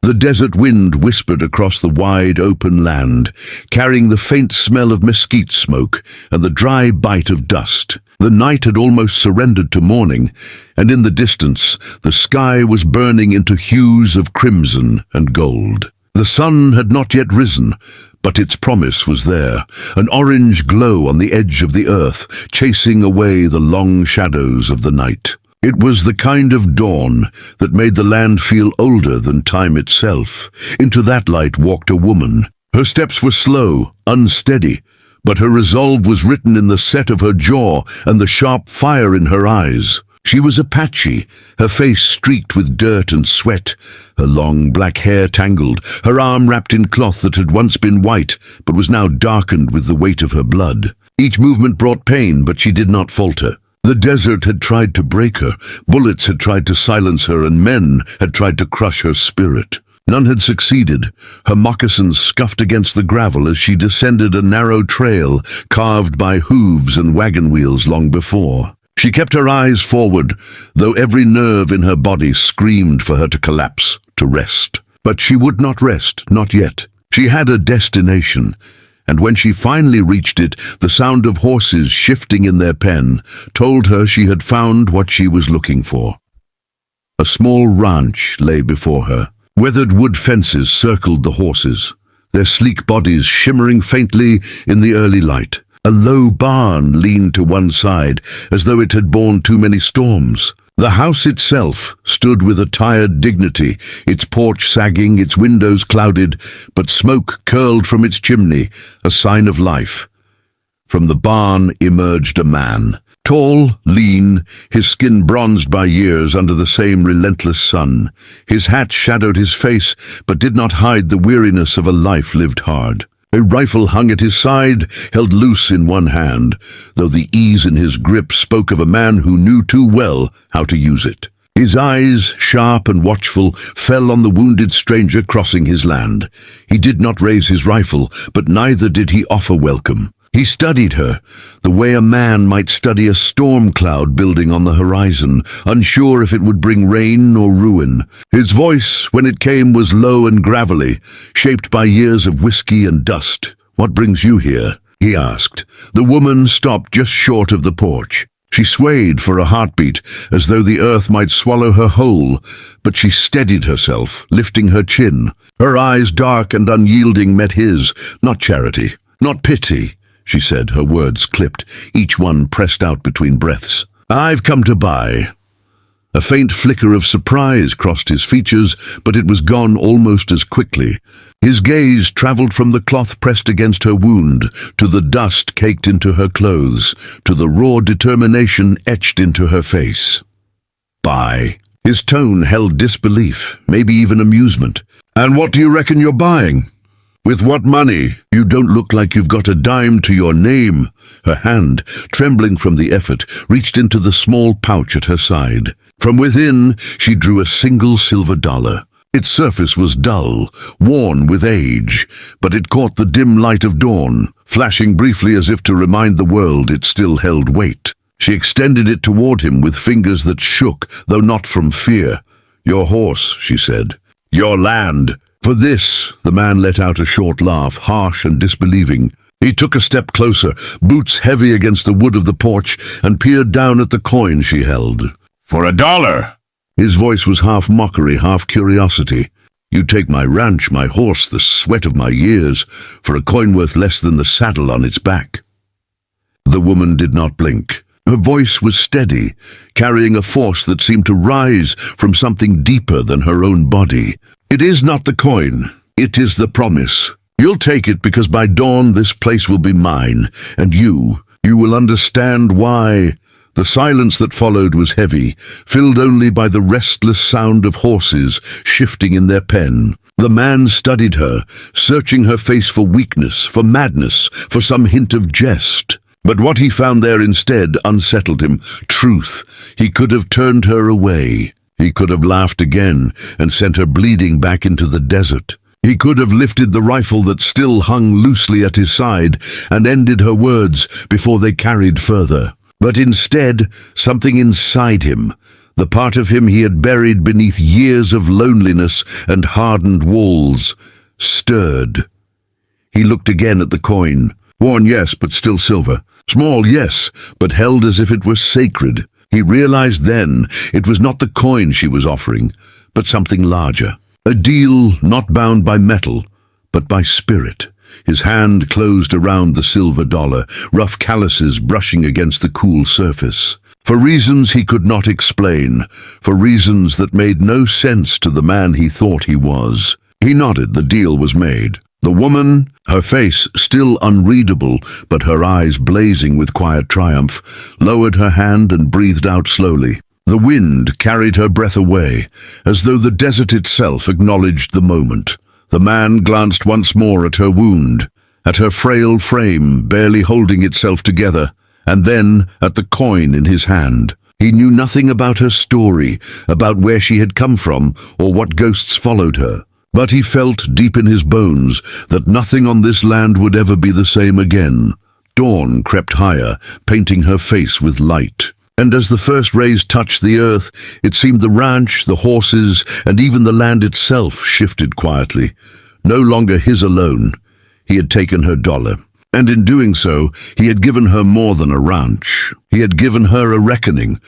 The desert wind whispered across the wide open land, carrying the faint smell of mesquite smoke and the dry bite of dust. The night had almost surrendered to morning, and in the distance the sky was burning into hues of crimson and gold. The sun had not yet risen, but its promise was there, an orange glow on the edge of the earth, chasing away the long shadows of the night. It was the kind of dawn that made the land feel older than time itself. Into that light walked a woman. Her steps were slow, unsteady, but her resolve was written in the set of her jaw and the sharp fire in her eyes. She was Apache, her face streaked with dirt and sweat, her long black hair tangled, her arm wrapped in cloth that had once been white but was now darkened with the weight of her blood. Each movement brought pain, but she did not falter. The desert had tried to break her, bullets had tried to silence her, and men had tried to crush her spirit. None had succeeded. Her moccasins scuffed against the gravel as she descended a narrow trail carved by hooves and wagon wheels long before. She kept her eyes forward, though every nerve in her body screamed for her to collapse, to rest. But she would not rest, not yet. She had a destination, and when she finally reached it, the sound of horses shifting in their pen told her she had found what she was looking for. A small ranch lay before her. Weathered wood fences circled the horses, their sleek bodies shimmering faintly in the early light. A low barn leaned to one side, as though it had borne too many storms. The house itself stood with a tired dignity, its porch sagging, its windows clouded, but smoke curled from its chimney, a sign of life. From the barn emerged a man. Tall, lean, his skin bronzed by years under the same relentless sun. His hat shadowed his face, but did not hide the weariness of a life lived hard. A rifle hung at his side, held loose in one hand, though the ease in his grip spoke of a man who knew too well how to use it. His eyes, sharp and watchful, fell on the wounded stranger crossing his land. He did not raise his rifle, but neither did he offer welcome. He studied her, the way a man might study a storm cloud building on the horizon, unsure if it would bring rain or ruin. His voice, when it came, was low and gravelly, shaped by years of whiskey and dust. "What brings you here?" he asked. The woman stopped just short of the porch. She swayed for a heartbeat, as though the earth might swallow her whole, but she steadied herself, lifting her chin. Her eyes, dark and unyielding, met his, not charity, not pity. She said, her words clipped, each one pressed out between breaths. "I've come to buy." A faint flicker of surprise crossed his features, but it was gone almost as quickly. His gaze traveled from the cloth pressed against her wound, to the dust caked into her clothes, to the raw determination etched into her face. "Buy." His tone held disbelief, maybe even amusement. "And what do you reckon you're buying? With what money? You don't look like you've got a dime to your name." Her hand, trembling from the effort, reached into the small pouch at her side. From within, she drew a single silver dollar. Its surface was dull, worn with age, but it caught the dim light of dawn, flashing briefly as if to remind the world it still held weight. She extended it toward him with fingers that shook, though not from fear. "Your horse," she said. "Your land." "For this," the man let out a short laugh, harsh and disbelieving. He took a step closer, boots heavy against the wood of the porch, and peered down at the coin she held. "For $1. His voice was half mockery, half curiosity. "You take my ranch, my horse, the sweat of my years, for a coin worth less than the saddle on its back." The woman did not blink. Her voice was steady, carrying a force that seemed to rise from something deeper than her own body. "It is not the coin, it is the promise. You'll take it because by dawn this place will be mine, and you will understand why." The silence that followed was heavy, filled only by the restless sound of horses shifting in their pen. The man studied her, searching her face for weakness, for madness, for some hint of jest. But what he found there instead unsettled him. Truth. He could have turned her away. He could have laughed again and sent her bleeding back into the desert. He could have lifted the rifle that still hung loosely at his side and ended her words before they carried further. But instead, something inside him, The part of him he had buried beneath years of loneliness and hardened walls stirred. He looked again at the coin. Worn, yes, but still silver. Small, yes, but held as if it were sacred. He realized then it was not the coin she was offering, but something larger. A deal not bound by metal, but by spirit. His hand closed around the silver dollar, rough calluses brushing against the cool surface. For reasons he could not explain, for reasons that made no sense to the man he thought he was. He nodded. The deal was made. The woman, her face still unreadable, but her eyes blazing with quiet triumph, lowered her hand and breathed out slowly. The wind carried her breath away, as though the desert itself acknowledged the moment. The man glanced once more at her wound, at her frail frame barely holding itself together, and then at the coin in his hand. He knew nothing about her story, about where she had come from, or what ghosts followed her. But he felt deep in his bones that nothing on this land would ever be the same again. Dawn crept higher, painting her face with light. And as the first rays touched the earth, it seemed the ranch, the horses, and even the land itself shifted quietly. No longer his alone. He had taken her dollar. And in doing so, he had given her more than a ranch. He had given her a reckoning.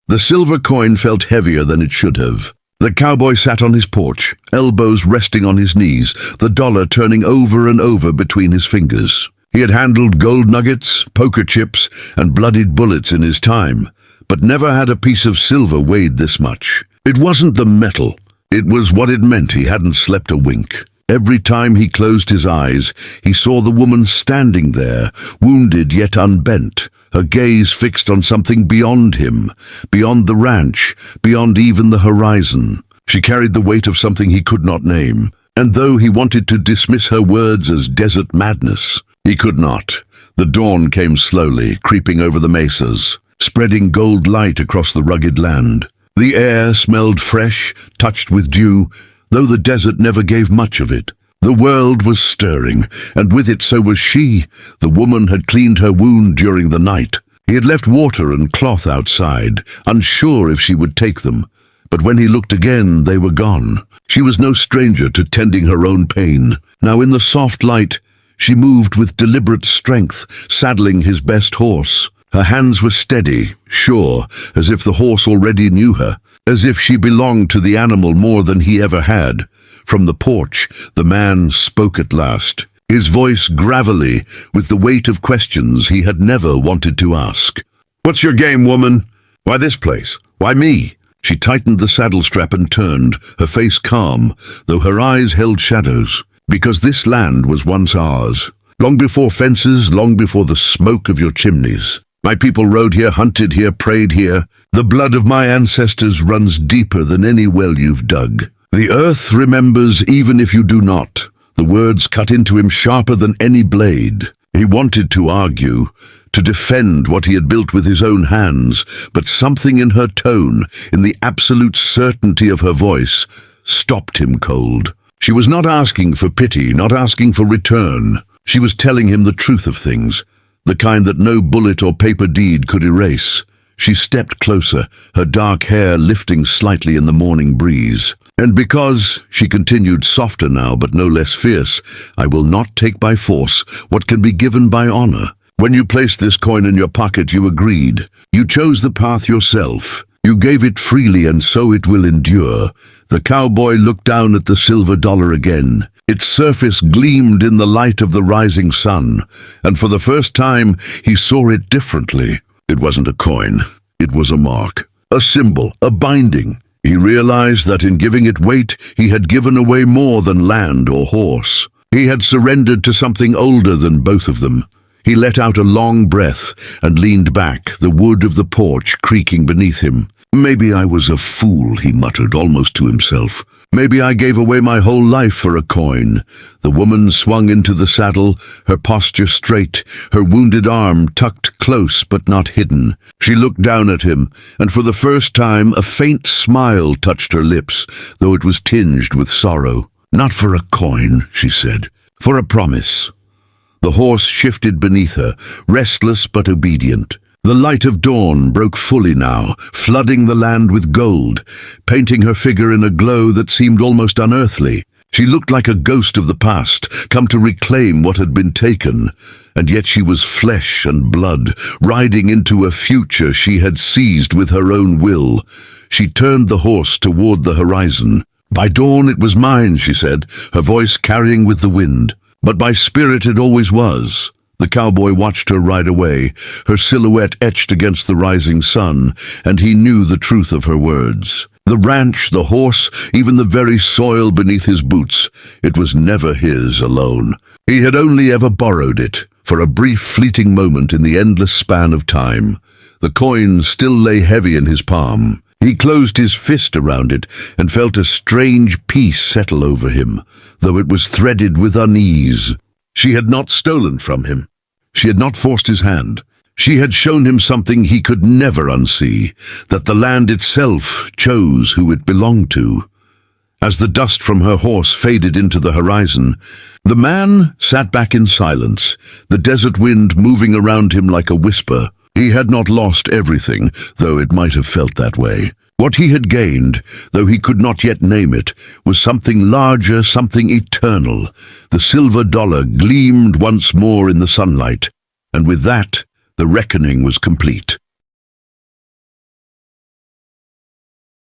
The silver coin felt heavier than it should have. The cowboy sat on his porch, elbows resting on his knees, the dollar turning over and over between his fingers. He had handled gold nuggets, poker chips, and bloodied bullets in his time, but never had a piece of silver weighed this much. It wasn't the metal. It was what it meant he hadn't slept a wink. Every time he closed his eyes, he saw the woman standing there, wounded yet unbent, her gaze fixed on something beyond him, beyond the ranch, beyond even the horizon. She carried the weight of something he could not name, and though he wanted to dismiss her words as desert madness, he could not. The dawn came slowly, creeping over the mesas, spreading gold light across the rugged land. The air smelled fresh, touched with dew, though the desert never gave much of it. The world was stirring, and with it so was she. The woman had cleaned her wound during the night. He had left water and cloth outside, unsure if she would take them. But when he looked again, they were gone. She was no stranger to tending her own pain. Now in the soft light, she moved with deliberate strength, saddling his best horse. Her hands were steady, sure, as if the horse already knew her, as if she belonged to the animal more than he ever had. From the porch, the man spoke at last, his voice gravelly, with the weight of questions he had never wanted to ask. "What's your game, woman? Why this place? Why me?" She tightened the saddle strap and turned, her face calm, though her eyes held shadows. "Because this land was once ours. Long before fences, long before the smoke of your chimneys. My people rode here, hunted here, prayed here. The blood of my ancestors runs deeper than any well you've dug. The earth remembers even if you do not." The words cut into him sharper than any blade. He wanted to argue, to defend what he had built with his own hands, but something in her tone, in the absolute certainty of her voice, stopped him cold. She was not asking for pity, not asking for return. She was telling him the truth of things, the kind that no bullet or paper deed could erase. She stepped closer, her dark hair lifting slightly in the morning breeze. "And because," she continued, softer now but no less fierce, "I will not take by force what can be given by honor. When you placed this coin in your pocket, you agreed. You chose the path yourself. You gave it freely, and so it will endure." The cowboy looked down at the silver dollar again. Its surface gleamed in the light of the rising sun, and for the first time he saw it differently. It wasn't a coin. It was a mark, a symbol, a binding. He realized that in giving it weight, he had given away more than land or horse. He had surrendered to something older than both of them. He let out a long breath and leaned back, the wood of the porch creaking beneath him. "Maybe I was a fool," he muttered, almost to himself. "Maybe I gave away my whole life for a coin." The woman swung into the saddle, her posture straight, her wounded arm tucked close but not hidden. She looked down at him, and for the first time a faint smile touched her lips, though it was tinged with sorrow. "Not for a coin," she said, "for a promise." The horse shifted beneath her, restless but obedient. The light of dawn broke fully now, flooding the land with gold, painting her figure in a glow that seemed almost unearthly. She looked like a ghost of the past, come to reclaim what had been taken, and yet she was flesh and blood, riding into a future she had seized with her own will. She turned the horse toward the horizon. "By dawn it was mine," she said, her voice carrying with the wind. "But by spirit it always was." The cowboy watched her ride away, her silhouette etched against the rising sun, and he knew the truth of her words. The ranch, the horse, even the very soil beneath his boots, it was never his alone. He had only ever borrowed it, for a brief fleeting moment in the endless span of time. The coin still lay heavy in his palm. He closed his fist around it and felt a strange peace settle over him, though it was threaded with unease. She had not stolen from him. She had not forced his hand. She had shown him something he could never unsee, that the land itself chose who it belonged to. As the dust from her horse faded into the horizon, the man sat back in silence, the desert wind moving around him like a whisper. He had not lost everything, though it might have felt that way. What he had gained, though he could not yet name it, was something larger, something eternal. The silver dollar gleamed once more in the sunlight, and with that, the reckoning was complete.